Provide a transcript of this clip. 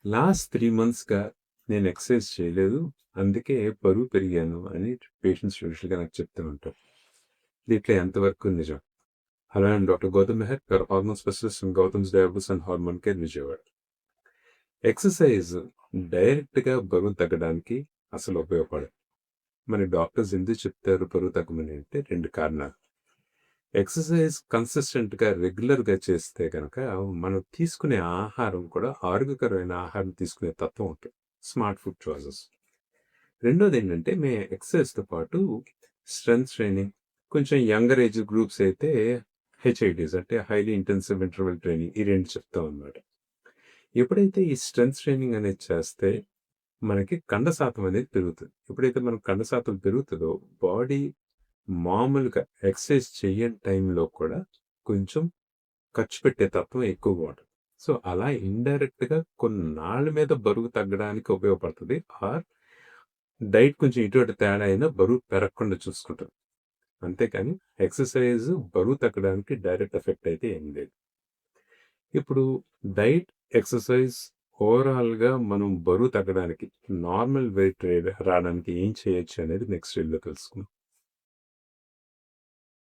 Last 3 మంత్స్‌గా నేను exercise చేయలేదు. అందుకే బరువు పెరిగాను అని పేషెంట్స్ యూజువల్‌గా నాకు చెప్తూ ఉంటారు. దీంట్లో ఎంతవరకు నిజం? Hello! I am doctor Gautam Meher, your hormone specialist in Gautam's diabetes and hormone care Vijayawada. Exercise డైరెక్ట్‌గా బరువు తగ్గడానికి అసలు ఉపయోగపడదు. మరి డాక్టర్స్ ఎందుకు చెప్తారు బరువు తగ్గమని అంటే 2 కారణాలు. ఎక్సర్సైజ్ కన్సిస్టెంట్‌గా, రెగ్యులర్‌గా చేస్తే గనక మనం తీసుకునే ఆహారం కూడా ఆరోగ్యకరమైన ఆహారం తీసుకునే తత్వం ఉంటుంది. Smart food choices. రెండోదేంటంటే ఎక్సర్సైజ్‌తో పాటు స్ట్రెంత్ ట్రైనింగ్, కొంచెం యంగర్ ఏజ్ గ్రూప్స్ అయితే హెచ్ఐటీస్ అంటే హైలీ ఇంటెన్సివ్ ఇంటర్వల్ ట్రైనింగ్ ఈ 2 చెప్తామనమాట. ఎప్పుడైతే ఈ స్ట్రెంత్ ట్రైనింగ్ అనేది చేస్తే మనకి కండ శాతం అనేది పెరుగుతుంది. ఎప్పుడైతే మనకు కండ శాతం పెరుగుతదో బాడీ మామూలుగా ఎక్సర్సైజ్ చెయ్యని టైంలో కూడా కొంచెం ఖర్చు పెట్టే తత్వం ఎక్కువగా ఉంటది. సో, అలా ఇండైరెక్ట్‌గా కొన్నాళ్ళ మీద బరువు తగ్గడానికి ఉపయోగపడతది. ఆర్ డైట్ కొంచెం ఇటు అటు తేడా అయినా బరువు పెరగకుండా చూసుకుంటది. అంతేకాని ఎక్సర్సైజ్ బరువు తగ్గడానికి డైరెక్ట్ ఎఫెక్ట్ అయితే ఏం లేదు. ఇప్పుడు డైట్, ఎక్సర్సైజ్ ఓవరాల్‌గా మనం బరువు తగ్గడానికి నార్మల్ వెయిట్ రావడానికి ఏం చేయొచ్చు అనేది నెక్స్ట్ వీడియోలో తెలుసుకుందాం.